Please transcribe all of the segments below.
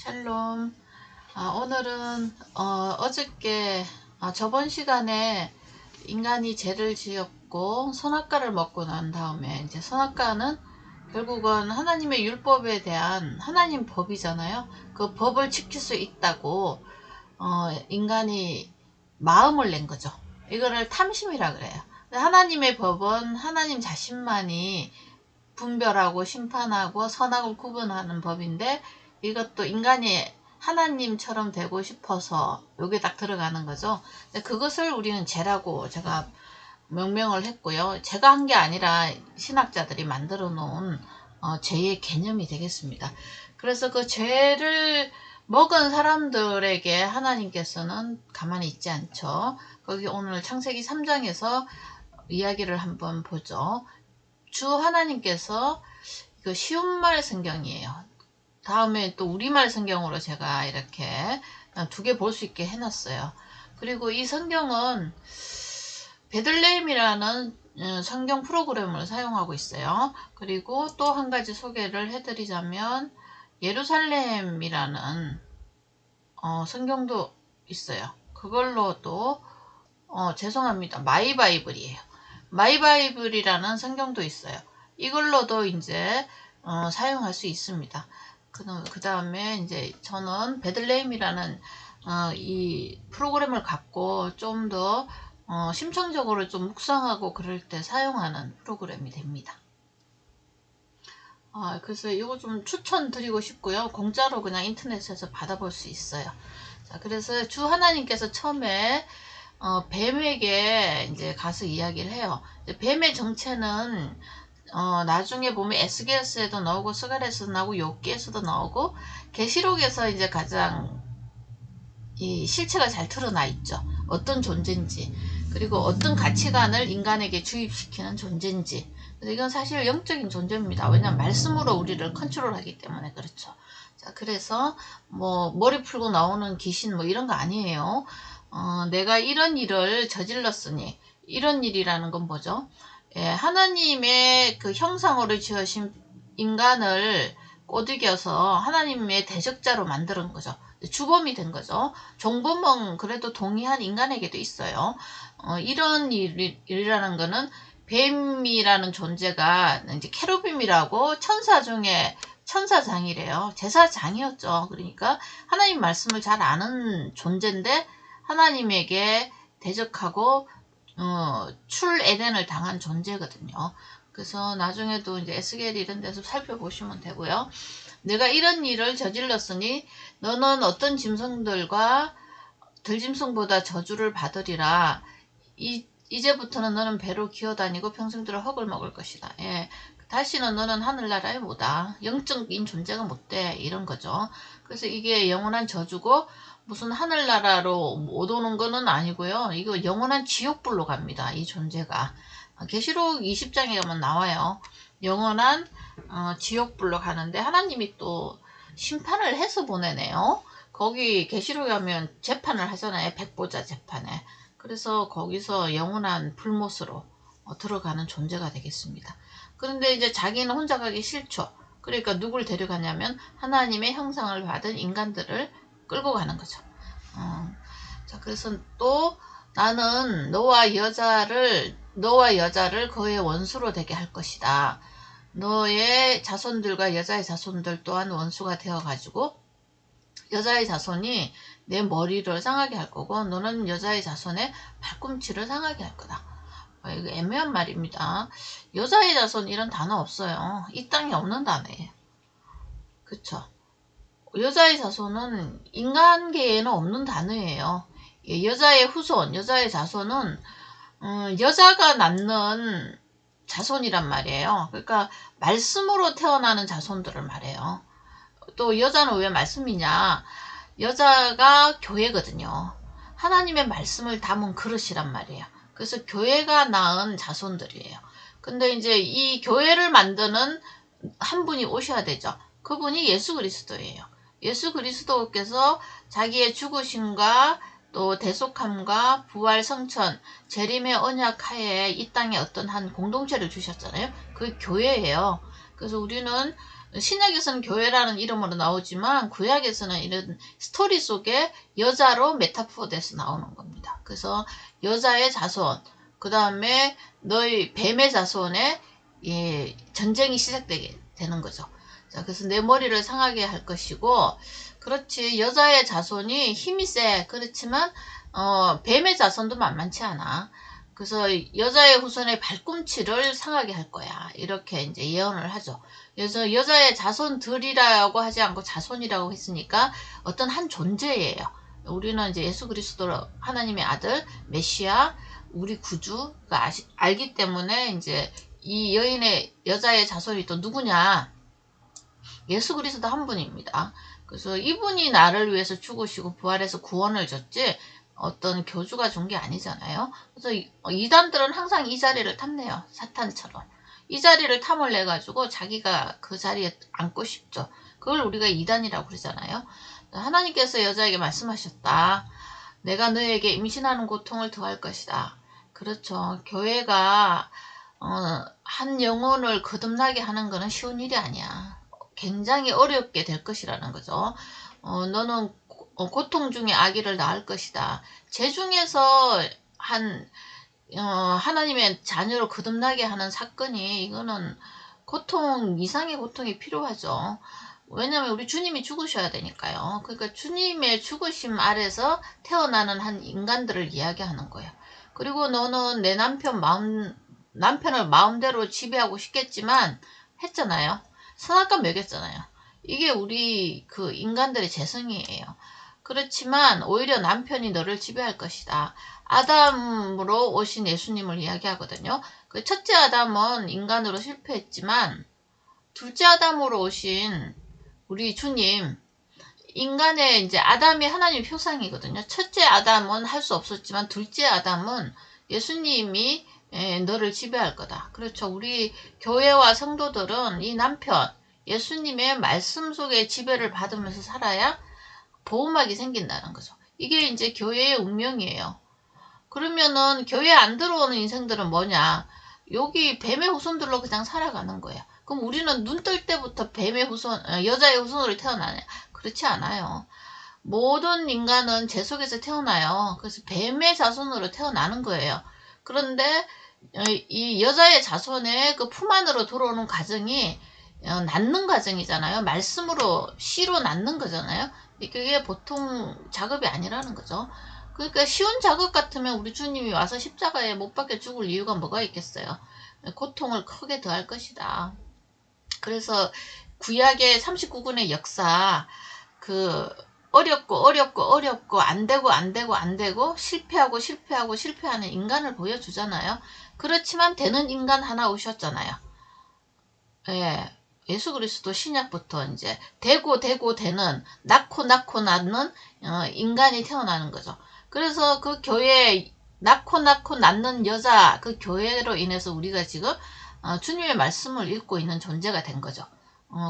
샬롬. 오늘은 어저께 저번 시간에 인간이 죄를 지었고 선악과를 먹고 난 다음에 이제 선악과는 결국은 하나님의 율법에 대한 하나님 법이잖아요. 그 법을 지킬 수 있다고 인간이 마음을 낸 거죠. 이거를 탐심이라 그래요. 하나님의 법은 하나님 자신만이 분별하고 심판하고 선악을 구분하는 법인데, 이것도 인간이 하나님처럼 되고 싶어서 요게 딱 들어가는 거죠. 그것을 우리는 죄라고 제가 명명을 했고요. 제가 한 게 아니라 신학자들이 만들어 놓은 죄의 개념이 되겠습니다. 그래서 그 죄를 먹은 사람들에게 하나님께서는 가만히 있지 않죠. 거기 오늘 창세기 3장에서 이야기를 한번 보죠. 주 하나님께서 그 쉬운말 성경이에요. 다음에 또 우리말 성경으로 제가 이렇게 두 개 볼 수 있게 해놨어요. 그리고 이 성경은 베들레헴이라는 성경 프로그램을 사용하고 있어요. 그리고 또 한 가지 소개를 해드리자면 예루살렘이라는 성경도 있어요. 그걸로도 죄송합니다. 마이바이블이에요. 마이바이블이라는 성경도 있어요. 이걸로도 이제 사용할 수 있습니다. 그 다음에 이제 저는 베들레헴이라는 이 프로그램을 갖고 좀 더 심층적으로 좀 묵상하고 그럴 때 사용하는 프로그램이 됩니다. 그래서 이거 좀 추천드리고 싶고요. 공짜로 그냥 인터넷에서 받아볼 수 있어요. 자, 그래서 주 하나님께서 처음에 뱀에게 이제 가서 이야기를 해요. 뱀의 정체는 나중에 보면 에스겔서에도 나오고 스가랴에서도 나오고 욥기에서도 나오고 계시록에서 이제 가장 이 실체가 잘 드러나 있죠. 어떤 존재인지, 그리고 어떤 가치관을 인간에게 주입시키는 존재인지. 이건 사실 영적인 존재입니다. 왜냐하면 말씀으로 우리를 컨트롤하기 때문에 그렇죠. 자, 그래서 뭐 머리 풀고 나오는 귀신 뭐 이런 거 아니에요. 내가 이런 일을 저질렀으니, 이런 일이라는 건 뭐죠? 하나님의 그 형상으로 지으신 인간을 꼬드겨서 하나님의 대적자로 만드는 거죠. 주범이 된 거죠. 종범은 그래도 동의한 인간에게도 있어요. 이런 일이라는 거는 뱀이라는 존재가 이제 케루빔이라고 천사 중에 천사장이래요. 제사장이었죠. 그러니까 하나님 말씀을 잘 아는 존재인데 하나님에게 대적하고 출에덴을 당한 존재거든요. 그래서 나중에도 이제 에스겔 이런 데서 살펴보시면 되고요. 내가 이런 일을 저질렀으니 너는 어떤 짐승들과 들짐승보다 저주를 받으리라. 이제부터는 너는 배로 기어다니고 평생들어 흙을 먹을 것이다. 예. 다시는 너는 하늘나라에 못 와. 영적인 존재가 못 돼. 이런 거죠. 그래서 이게 영원한 저주고 무슨 하늘나라로 못 오는 거는 아니고요. 이거 영원한 지옥불로 갑니다. 이 존재가. 계시록 20장에 가면 나와요. 영원한 지옥불로 가는데 하나님이 또 심판을 해서 보내네요. 거기 계시록에 가면 재판을 하잖아요. 백보자 재판에. 그래서 거기서 영원한 불못으로 들어가는 존재가 되겠습니다. 그런데 이제 자기는 혼자 가기 싫죠. 그러니까 누굴 데려가냐면 하나님의 형상을 받은 인간들을 끌고 가는 거죠. 자, 그래서 또 나는 너와 여자를 그의 원수로 되게 할 것이다. 너의 자손들과 여자의 자손들 또한 원수가 되어가지고 여자의 자손이 내 머리를 상하게 할 거고 너는 여자의 자손의 발꿈치를 상하게 할 거다. 이거 애매한 말입니다. 여자의 자손 이런 단어 없어요. 이 땅에 없는 단어예요. 그쵸? 여자의 자손은 인간계에는 없는 단어예요. 여자의 후손, 여자의 자손은 여자가 낳는 자손이란 말이에요. 그러니까 말씀으로 태어나는 자손들을 말해요. 또 여자는 왜 말씀이냐? 여자가 교회거든요. 하나님의 말씀을 담은 그릇이란 말이에요. 그래서 교회가 낳은 자손들이에요. 근데 이제 이 교회를 만드는 한 분이 오셔야 되죠. 그분이 예수 그리스도예요. 예수 그리스도께서 자기의 죽으심과 또 대속함과 부활 성천, 재림의 언약 하에 이 땅에 어떤 한 공동체를 주셨잖아요. 그 교회예요. 그래서 우리는 신약에서는 교회라는 이름으로 나오지만 구약에서는 이런 스토리 속에 여자로 메타포돼서 나오는 겁니다. 그래서 여자의 자손, 그 다음에 너희 뱀의 자손에 예, 전쟁이 시작되게 되는 거죠. 자, 그래서 내 머리를 상하게 할 것이고, 그렇지, 여자의 자손이 힘이 세. 그렇지만 뱀의 자손도 만만치 않아. 그래서 여자의 후손의 발꿈치를 상하게 할 거야. 이렇게 이제 예언을 하죠. 그래서 여자의 자손들이라고 하지 않고 자손이라고 했으니까 어떤 한 존재예요. 우리는 이제 예수 그리스도 하나님의 아들 메시아 우리 구주가 알기 때문에 이제 이 여자의 자손이 또 누구냐? 예수 그리스도 한 분입니다. 그래서 이분이 나를 위해서 죽으시고 부활해서 구원을 줬지 어떤 교주가 준 게 아니잖아요. 그래서 이단들은 항상 이 자리를 탐내요. 사탄처럼. 이 자리를 탐을 내가지고 자기가 그 자리에 앉고 싶죠. 그걸 우리가 이단이라고 그러잖아요. 하나님께서 여자에게 말씀하셨다. 내가 너에게 임신하는 고통을 더할 것이다. 그렇죠. 교회가 한 영혼을 거듭나게 하는 것은 쉬운 일이 아니야. 굉장히 어렵게 될 것이라는 거죠. 너는 고통 중에 아기를 낳을 것이다. 제 중에서 하나님의 자녀로 거듭나게 하는 사건이 이거는 고통 이상의 고통이 필요하죠. 왜냐하면 우리 주님이 죽으셔야 되니까요. 그러니까 주님의 죽으심 아래서 태어나는 한 인간들을 이야기하는 거예요. 그리고 너는 내 남편을 마음대로 지배하고 싶겠지만 했잖아요. 선악과 먹였잖아요. 이게 우리 그 인간들의 재성이에요. 그렇지만 오히려 남편이 너를 지배할 것이다. 아담으로 오신 예수님을 이야기하거든요. 그 첫째 아담은 인간으로 실패했지만 둘째 아담으로 오신 우리 주님, 인간의 이제 아담이 하나님의 표상이거든요. 첫째 아담은 할 수 없었지만 둘째 아담은 예수님이 너를 지배할 거다. 그렇죠. 우리 교회와 성도들은 이 남편, 예수님의 말씀 속에 지배를 받으면서 살아야 보호막이 생긴다는 거죠. 이게 이제 교회의 운명이에요. 그러면은 교회 안 들어오는 인생들은 뭐냐? 여기 뱀의 후손들로 그냥 살아가는 거예요. 그럼 우리는 눈 뜰 때부터 뱀의 후손, 여자의 후손으로 태어나냐? 그렇지 않아요. 모든 인간은 제 속에서 태어나요. 그래서 뱀의 자손으로 태어나는 거예요. 그런데 이 여자의 자손의 그 품 안으로 들어오는 과정이 낳는 과정이잖아요. 말씀으로 씨로 낳는 거잖아요. 그게 보통 작업이 아니라는 거죠. 그러니까 쉬운 작업 같으면 우리 주님이 와서 십자가에 못 박혀 죽을 이유가 뭐가 있겠어요. 고통을 크게 더할 것이다. 그래서 구약의 39군의 역사, 그 어렵고 안 되고 실패하는 인간을 보여주잖아요. 그렇지만 되는 인간 하나 오셨잖아요. 예. 예수 그리스도 신약부터 이제 되고 되는 낳고 낳는 인간이 태어나는 거죠. 그래서 그 교회 낳고 낳는 여자 그 교회로 인해서 우리가 지금 주님의 말씀을 읽고 있는 존재가 된 거죠.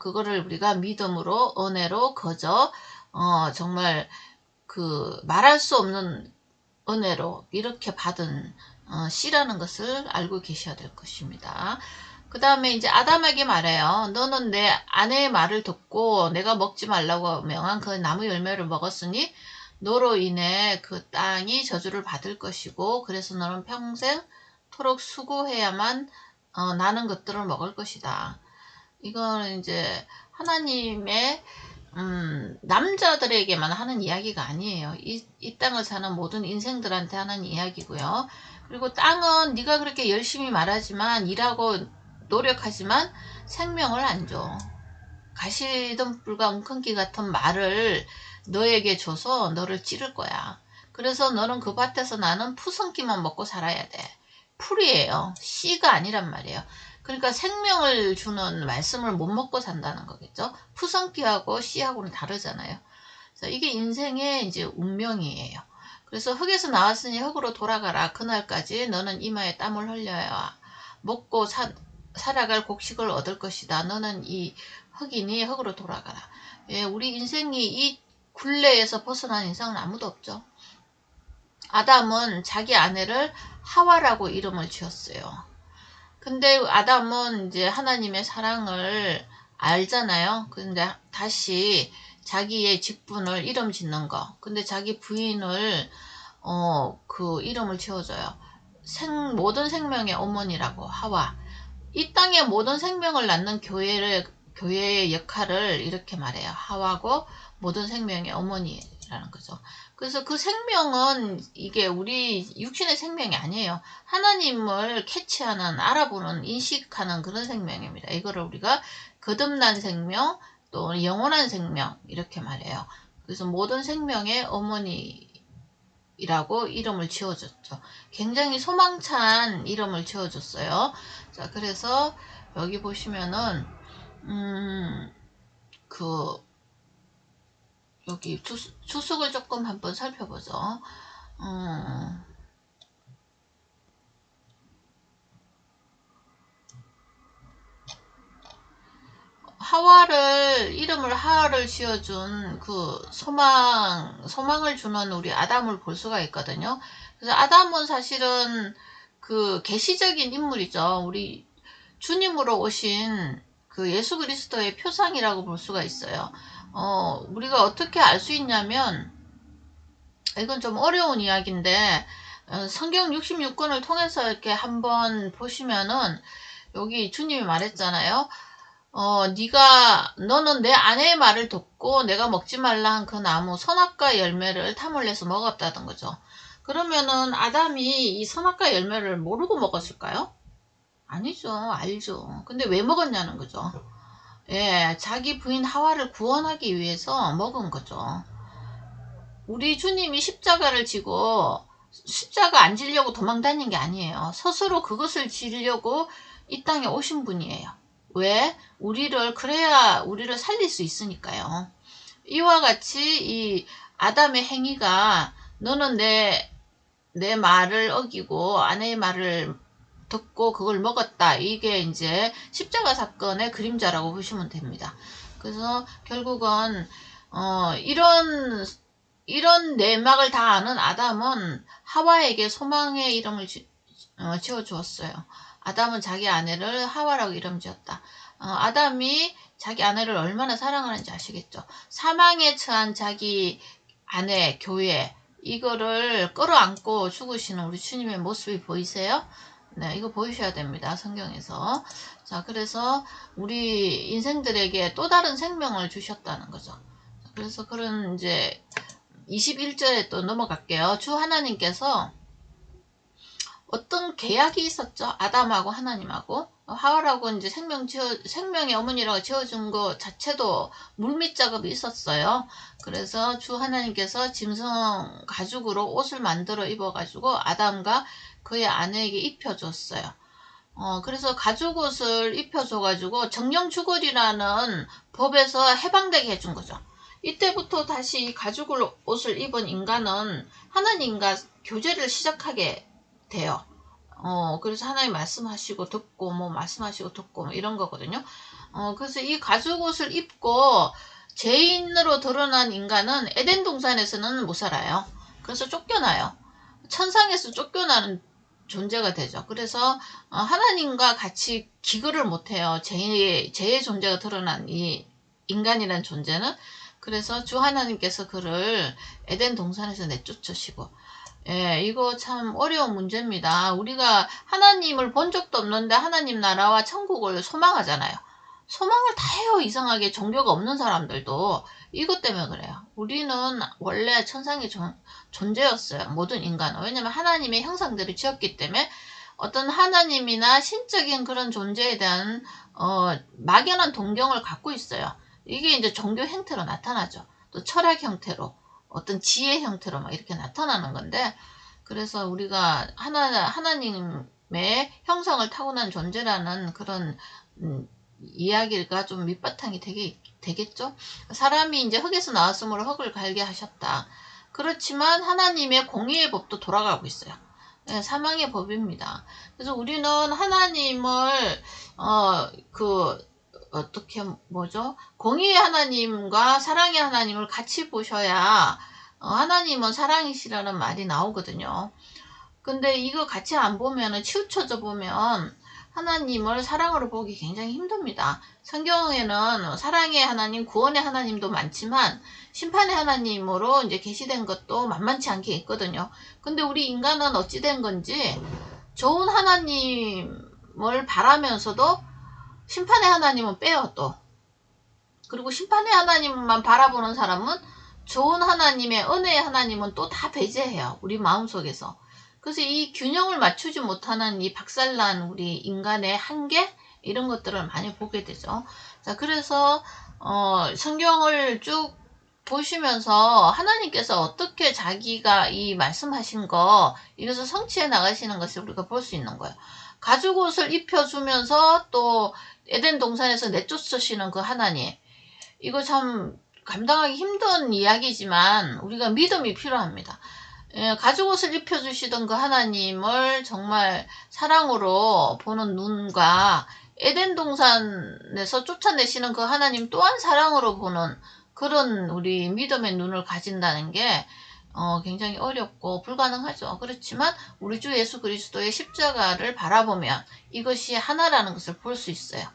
그거를 우리가 믿음으로 은혜로 거저 정말 그 말할 수 없는 은혜로 이렇게 받은 씨라는 것을 알고 계셔야 될 것입니다. 그 다음에 이제 아담에게 말해요. 너는 내 아내의 말을 듣고 내가 먹지 말라고 명한 그 나무 열매를 먹었으니 너로 인해 그 땅이 저주를 받을 것이고 그래서 너는 평생토록 수고해야만 나는 것들을 먹을 것이다. 이거는 이제 하나님의 남자들에게만 하는 이야기가 아니에요. 이 땅을 사는 모든 인생들한테 하는 이야기고요. 그리고 땅은 네가 그렇게 열심히 말하지만 일하고 노력하지만 생명을 안 줘. 가시덤불과 웅큼기 같은 말을 너에게 줘서 너를 찌를 거야. 그래서 너는 그 밭에서 나는 푸성기만 먹고 살아야 돼. 풀이에요. 씨가 아니란 말이에요. 그러니까 생명을 주는 말씀을 못 먹고 산다는 거겠죠. 푸성기하고 씨하고는 다르잖아요. 그래서 이게 인생의 이제 운명이에요. 그래서 흙에서 나왔으니 흙으로 돌아가라. 그날까지 너는 이마에 땀을 흘려야 먹고 살아갈 곡식을 얻을 것이다. 너는 이 흙이니 흙으로 돌아가라. 예, 우리 인생이 이 굴레에서 벗어난 인생은 아무도 없죠. 아담은 자기 아내를 하와라고 이름을 지었어요. 근데 아담은 이제 하나님의 사랑을 알잖아요. 근데 다시 자기의 직분을 이름 짓는 거. 근데 자기 부인을 그 이름을 지어줘요. 모든 생명의 어머니라고 하와. 이 땅의 모든 생명을 낳는 교회의 역할을 이렇게 말해요. 하와고 모든 생명의 어머니라는 거죠. 그래서 그 생명은 이게 우리 육신의 생명이 아니에요. 하나님을 캐치하는, 알아보는, 인식하는 그런 생명입니다. 이거를 우리가 거듭난 생명, 또 영원한 생명 이렇게 말해요. 그래서 모든 생명의 어머니 이라고 이름을 지어줬죠. 굉장히 소망찬 이름을 지어줬어요. 자, 그래서 여기 보시면은 그 여기 주석을 조금 한번 살펴보죠. 이름을 하와를 지어준 그 소망을 주는 우리 아담을 볼 수가 있거든요. 그래서 아담은 사실은 그 계시적인 인물이죠. 우리 주님으로 오신 그 예수 그리스도의 표상이라고 볼 수가 있어요. 우리가 어떻게 알 수 있냐면, 이건 좀 어려운 이야기인데, 성경 66권을 통해서 이렇게 한번 보시면은, 여기 주님이 말했잖아요. 너는 내 아내의 말을 듣고 내가 먹지 말라 한 그 나무 선악과 열매를 탐을내서 먹었다던 거죠. 그러면은 아담이 이 선악과 열매를 모르고 먹었을까요? 아니죠. 알죠. 근데 왜 먹었냐는 거죠. 예, 자기 부인 하와를 구원하기 위해서 먹은 거죠. 우리 주님이 십자가를 지고 십자가 안 지려고 도망 다닌 게 아니에요. 스스로 그것을 지려고 이 땅에 오신 분이에요. 왜? 그래야 우리를 살릴 수 있으니까요. 이와 같이 이 아담의 행위가 너는 내 말을 어기고 아내의 말을 듣고 그걸 먹었다. 이게 이제 십자가 사건의 그림자라고 보시면 됩니다. 그래서 결국은 이런 내막을 다 아는 아담은 하와에게 소망의 이름을 지어주었어요. 아담은 자기 아내를 하와라고 이름 지었다. 아담이 자기 아내를 얼마나 사랑하는지 아시겠죠? 사망에 처한 자기 아내, 교회, 이거를 끌어안고 죽으시는 우리 주님의 모습이 보이세요? 네, 이거 보이셔야 됩니다. 성경에서. 자, 그래서 우리 인생들에게 또 다른 생명을 주셨다는 거죠. 그래서 그런 이제 21절에 또 넘어갈게요. 주 하나님께서 어떤 계약이 있었죠. 아담하고 하나님하고. 하와라고 이제 생명의 어머니라고 지어준 것 자체도 물밑 작업이 있었어요. 그래서 주 하나님께서 짐승 가죽으로 옷을 만들어 입어가지고 아담과 그의 아내에게 입혀줬어요. 그래서 가죽옷을 입혀줘가지고 정령주거리라는 법에서 해방되게 해준 거죠. 이때부터 다시 가죽옷을 입은 인간은 하나님과 교제를 시작하게 돼요. 그래서 하나님 말씀하시고 듣고 말씀하시고 듣고 이런 거거든요. 그래서 이 가죽옷을 입고 죄인으로 드러난 인간은 에덴 동산에서는 못 살아요. 그래서 쫓겨나요. 천상에서 쫓겨나는 존재가 되죠. 그래서 하나님과 같이 기거를 못해요. 죄의 존재가 드러난 이 인간이라는 존재는. 그래서 주 하나님께서 그를 에덴 동산에서 내쫓으시고, 예, 이거 참 어려운 문제입니다. 우리가 하나님을 본 적도 없는데 하나님 나라와 천국을 소망하잖아요. 소망을 다 해요. 이상하게 종교가 없는 사람들도. 이것 때문에 그래요. 우리는 원래 천상의 존재였어요. 모든 인간은. 왜냐면 하나님의 형상대로 지었기 때문에 어떤 하나님이나 신적인 그런 존재에 대한 막연한 동경을 갖고 있어요. 이게 이제 종교 형태로 나타나죠. 또 철학 형태로, 어떤 지혜 형태로 막 이렇게 나타나는 건데, 그래서 우리가 하나님의 형상을 타고난 존재라는 그런 이야기가 좀 밑바탕이 되겠죠? 사람이 이제 흙에서 나왔으므로 흙을 갈게 하셨다. 그렇지만 하나님의 공의의 법도 돌아가고 있어요. 네, 사망의 법입니다. 그래서 우리는 하나님을 공의의 하나님과 사랑의 하나님을 같이 보셔야 하나님은 사랑이시라는 말이 나오거든요. 근데 이거 같이 안 보면은 치우쳐져 보면 하나님을 사랑으로 보기 굉장히 힘듭니다. 성경에는 사랑의 하나님, 구원의 하나님도 많지만 심판의 하나님으로 이제 계시된 것도 만만치 않게 있거든요. 근데 우리 인간은 어찌 된 건지 좋은 하나님을 바라면서도 심판의 하나님은 빼요 또. 그리고 심판의 하나님만 바라보는 사람은 좋은 하나님의 은혜의 하나님은 또 다 배제해요. 우리 마음속에서. 그래서 이 균형을 맞추지 못하는 이 박살난 우리 인간의 한계 이런 것들을 많이 보게 되죠. 자, 그래서 성경을 쭉 보시면서 하나님께서 어떻게 자기가 이 말씀하신 거 이것을 성취해 나가시는 것을 우리가 볼 수 있는 거예요. 가죽옷을 입혀주면서 또 에덴 동산에서 내쫓으시는 그 하나님, 이거 참 감당하기 힘든 이야기지만 우리가 믿음이 필요합니다. 가죽옷을 입혀주시던 그 하나님을 정말 사랑으로 보는 눈과 에덴 동산에서 쫓아내시는 그 하나님 또한 사랑으로 보는 그런 우리 믿음의 눈을 가진다는 게 굉장히 어렵고 불가능하죠. 그렇지만 우리 주 예수 그리스도의 십자가를 바라보면 이것이 하나라는 것을 볼 수 있어요.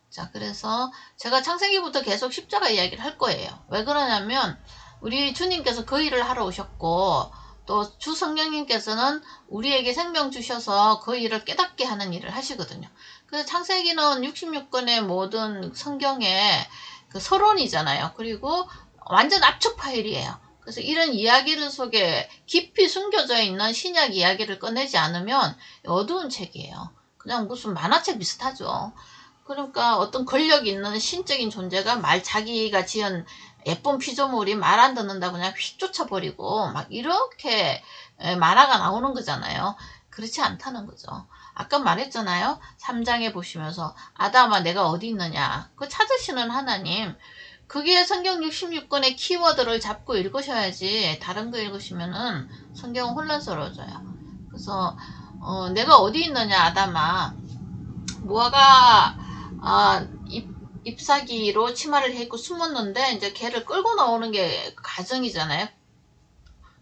자, 그래서 제가 창세기부터 계속 십자가 이야기를 할 거예요. 왜 그러냐면 우리 주님께서 그 일을 하러 오셨고 또 주 성령님께서는 우리에게 생명 주셔서 그 일을 깨닫게 하는 일을 하시거든요. 그래서 창세기는 66권의 모든 성경의 그 서론이잖아요. 그리고 완전 압축 파일이에요. 그래서 이런 이야기를 속에 깊이 숨겨져 있는 신약 이야기를 꺼내지 않으면 어두운 책이에요. 그냥 무슨 만화책 비슷하죠. 그러니까 어떤 권력 있는 신적인 존재가 자기가 지은 예쁜 피조물이 말 안 듣는다고 그냥 휙 쫓아버리고 막 이렇게 만화가 나오는 거잖아요. 그렇지 않다는 거죠. 아까 말했잖아요. 3장에 보시면서 아담아 내가 어디 있느냐. 그 찾으시는 하나님. 그게 성경 66권의 키워드를 잡고 읽으셔야지 다른 거 읽으시면은 성경은 혼란스러워져요. 그래서 내가 어디 있느냐 아담아. 무화과 잎사귀로 치마를 해입고 숨었는데 이제 걔를 끌고 나오는 게 가정이잖아요.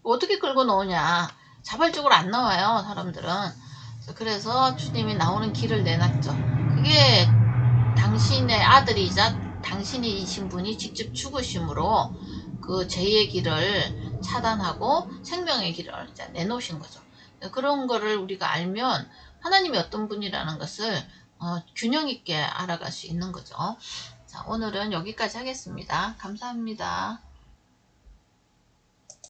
어떻게 끌고 나오냐. 자발적으로 안 나와요 사람들은. 그래서 주님이 나오는 길을 내놨죠. 그게 당신의 아들이자 당신이신 분이 직접 죽으심으로 그 죄의 길을 차단하고 생명의 길을 이제 내놓으신 거죠. 그런 거를 우리가 알면 하나님이 어떤 분이라는 것을 균형 있게 알아갈 수 있는 거죠. 자, 오늘은 여기까지 하겠습니다. 감사합니다.